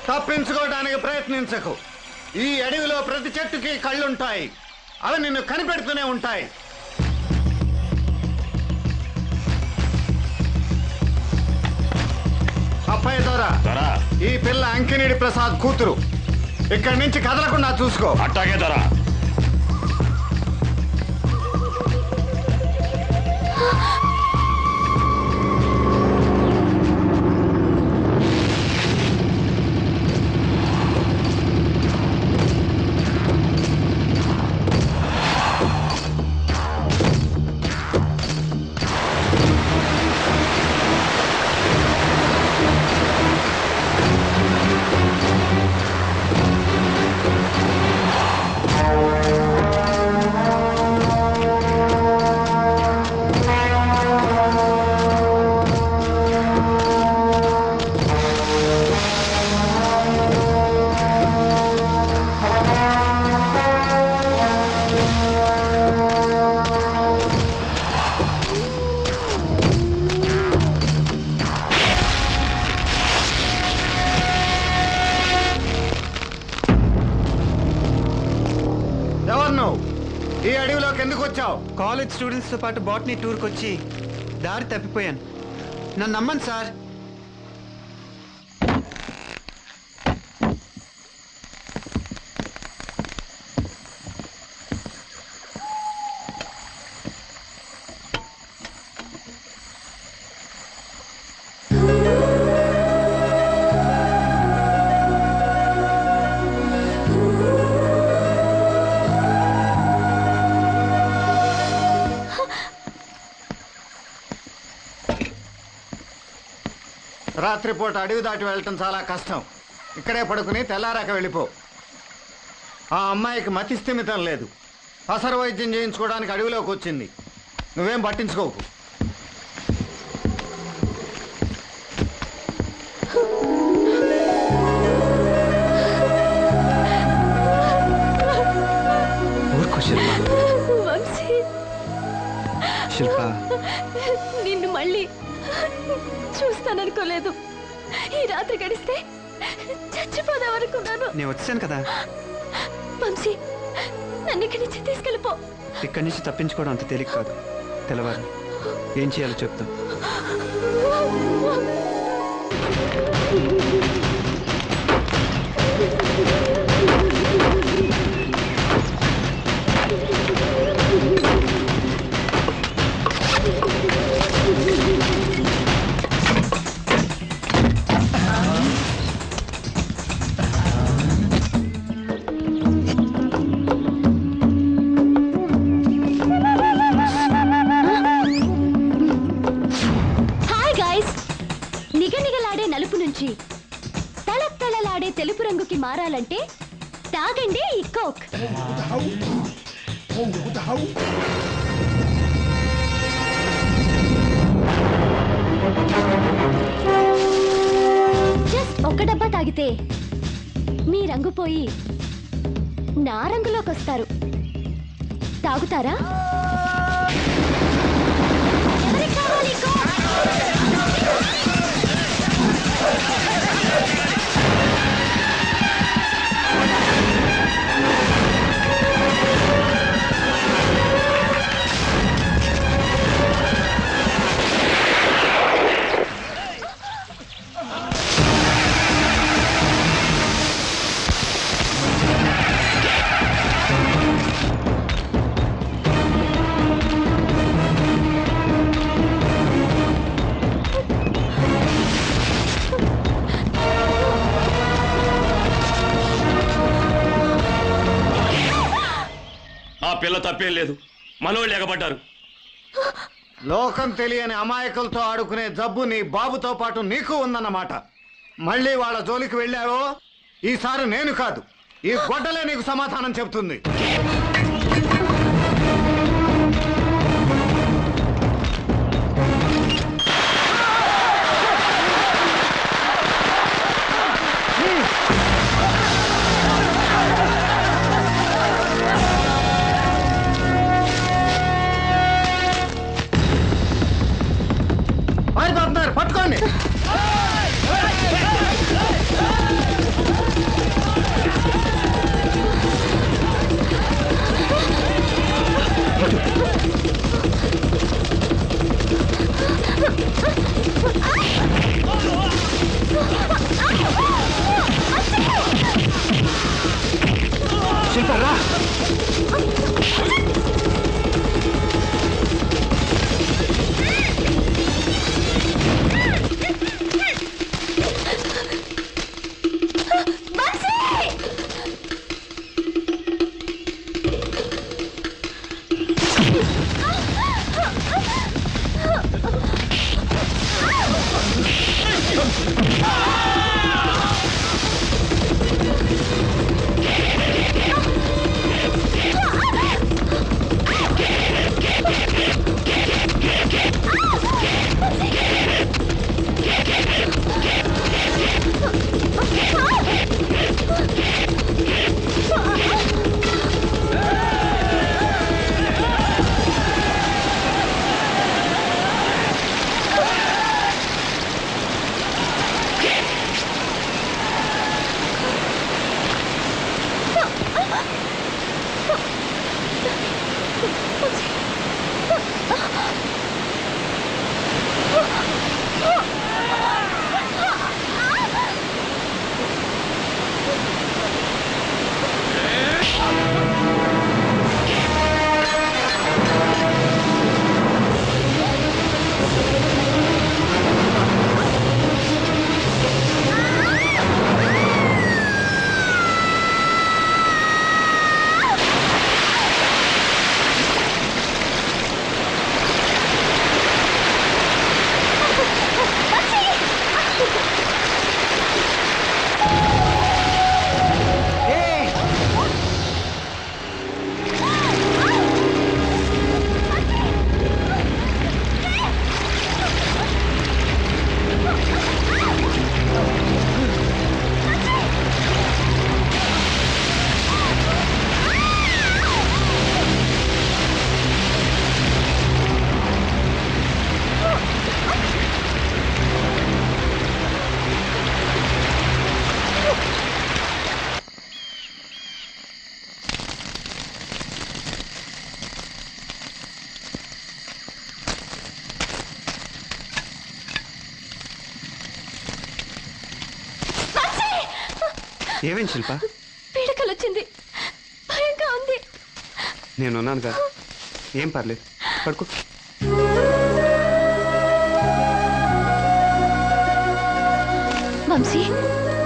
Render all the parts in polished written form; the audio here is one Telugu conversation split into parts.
తప్పించుకోవడానికి ప్రయత్నించకు. ఈ అడవిలో ప్రతి చెట్టుకి కళ్ళుంటాయి. అవి నిన్ను కనిపెడుతూనే ఉంటాయి. అప్పయ్య దొరా, ఈ పిల్ల అంకినేడి ప్రసాద్ కూతురు. ఇక్కడి నుంచి కదలకుండా చూసుకో. అట్టాగే దొరా. ఈ అడవిలోకి ఎందుకు వచ్చావు? కాలేజ్ స్టూడెంట్స్ తో పాటు బాటనీ టూర్కి వచ్చి దారి తప్పిపోయాను. నన్ను నమ్మండి సార్. రాత్రిపూట అడవి దాటి వెళ్ళటం చాలా కష్టం. ఇక్కడే పడుకుని తెల్లారాక వెళ్ళిపో. ఆ అమ్మాయికి మతి స్థిమితం లేదు. అసలు వైద్యం చేయించుకోవడానికి అడవిలోకి వచ్చింది. నువ్వేం పట్టించుకోకు. శిల్ప, నిన్ను మళ్ళీ చూస్తాననుకోలేదు. ఈ రాత్రి గడిస్తే చచ్చిపోదామనుకున్నాను. నేను వచ్చాను కదా. వంశీ, నన్ను ఇక్కడి నుంచి తీసుకెళ్ళిపో. ఇక్కడి నుంచి తప్పించుకోవడం అంత తేలిక కాదు. తెల్లవారు ఏం చేయాలో చెప్తాం. నలుపు నుంచి తళతళలాడే తెలుపు రంగుకి మారాలంటే తాగండి ఈ కోక్. జస్ట్ ఒక డబ్బా తాగితే మీ రంగు పోయి నా రంగులోకి వస్తారు. తాగుతారా? ఎవరికి కావాలి కోక్? పిల్ల తప్పేం లేదు. మనోళ్ళు ఎగబడ్డారు. లోకం తెలియని అమాయకులతో ఆడుకునే జబ్బు నీ బాబుతో పాటు నీకు ఉందన్నమాట. మళ్ళీ వాళ్ళ జోలికి వెళ్ళావో ఈసారి నేను కాదు, ఈ గొడ్డలే నీకు సమాధానం చెప్తుంది. పట్టుకోండి. శిల్ప రా. ఏమేం శిల్ప? పీడకలు వచ్చింది, భయంగా ఉంది. నేనున్నాను కదా, ఏం పర్లేదు, పడుకో. వంశీ,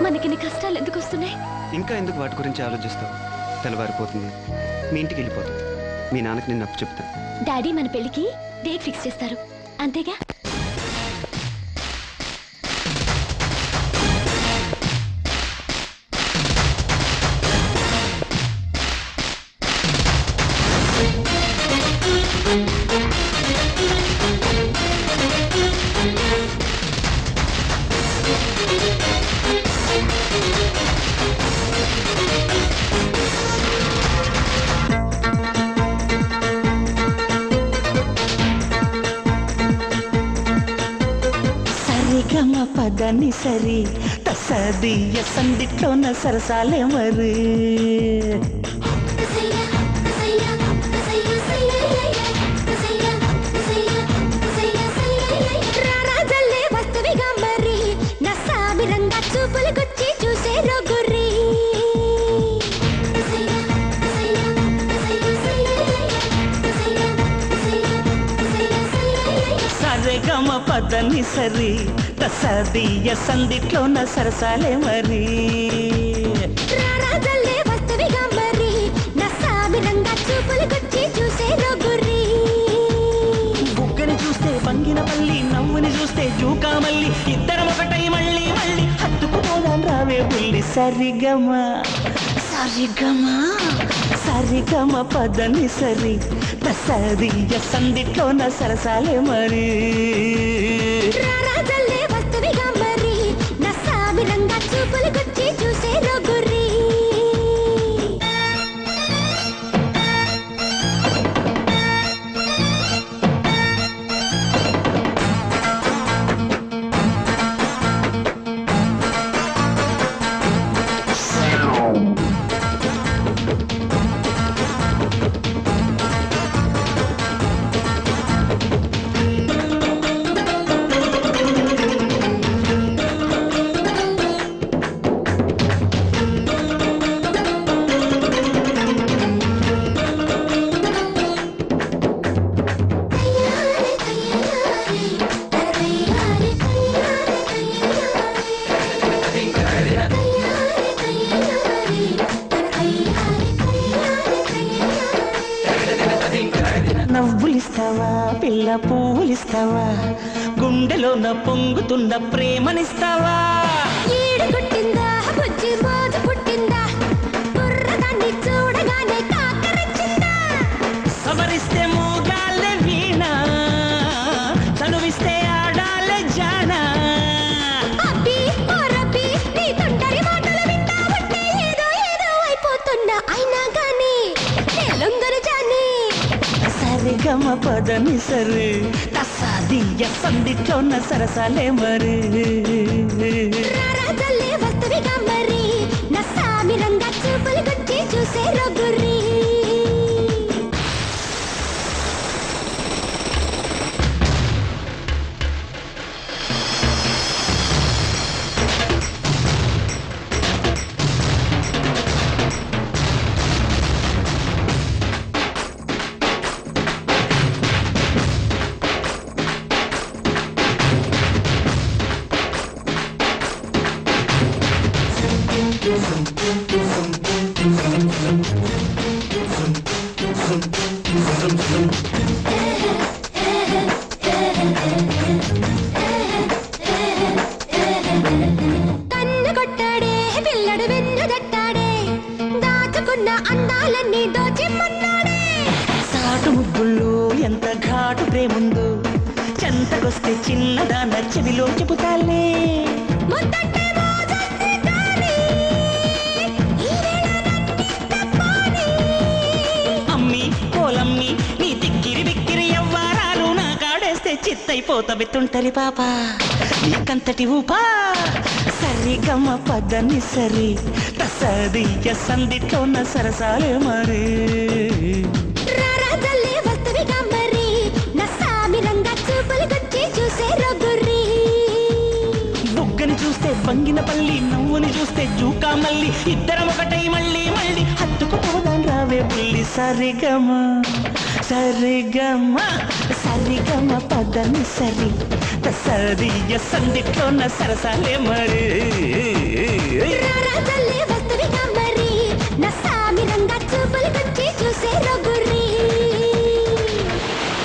మనకిన్ని కష్టాలు ఎందుకు వస్తున్నాయి? ఇంకా ఎందుకు వాటి గురించి ఆలోచిస్తావు? తెల్లవారిపోతుంది, మీ ఇంటికి వెళ్ళిపోతావు. మీ నాన్నకి నేను అప్పు చెప్తాను. డాడీ మన పెళ్లికి డేట్ ఫిక్స్ చేస్తారు, అంతేగా? పదని సరి తసదియ సందిట్లోన సరసాలే మరి. సరిగమ పదని సరి తసదియ సందిట్లోన సరసాలే మరి. బుగ్గని చూస్తే బంగిన పల్లి, నవ్వుని చూస్తే జూకా మల్లి, ఇద్దరం ఒకటై మళ్ళీ మళ్ళీ హత్తుకుపోదాం రావే బుల్లి. సరిగమ సరిగమ సరిగమ పదని సరి తసదియ సందిట్లోన సరసాలే మరి. పాలిస్తావా గుండెలోన పొంగుతున్న ప్రేమనిస్తావా ఈడు కొట్టిందా బుజ్జి మోజు పుట్టిందా బుర్రదాన్ని చూడగానే కాకరచ్చిందా సవరిస్తే మోగాలే వీణ చనువిస్తే ఆడాలే జానా అబ్బి ఓ రబ్బి నీ తొండరి మాటలు వింటా ఉంటే ఏదో ఏదో అయిపోతున్నా అయినా గానీ లొంగరు జాని సరిగమ పదని సరి తసాదియ సందిట్లోన సరసాలే మరి రారాజల్లే వస్తవిగా మరి నా సామిరంగా చూపులు గుచ్చి చూసే రొగురి కన్ను కొట్టాడే పిల్లడు వెన్ను దట్టాడే దాచుకున్న అందాలన్నీ దోచిమ్మన్నాడే సాటు ముగ్గుల్లో ఎంత ఘాటు ప్రేముందో చెంతకొస్తే చిన్నదాన చెవిలో చెబుతాలే ముద్దంటే మోజంటే గాని ఈ వేళ నన్నింత పాని అమ్మి కోలమ్మి నీ తిక్కిరి బిక్కిరి ఎవ్వారాలు నా కాడేస్తే చిత్తైపోతవి తుంటరి పాప నీకంతటి ఊపా సరిగమ పదని సరి తసదియ సందిట్లోన సరసాలే మరి రారాజల్లే వస్తవిగా మరి నా సామిరంగా చూపులు గుచ్చి చూసే రొగురి బుగ్గని చూస్తే బంగిన పల్లి నవ్వుని చూస్తే జూకా మల్లి ఇద్దరం ఒకటై మళ్ళీ మళ్ళీ హత్తుకుపోదాం రావే పుల్లి సరిగమ సరిగమ సరిగమ పదని సరి తసదియ సందిట్లోన సరసాలే మరి రారాజల్లే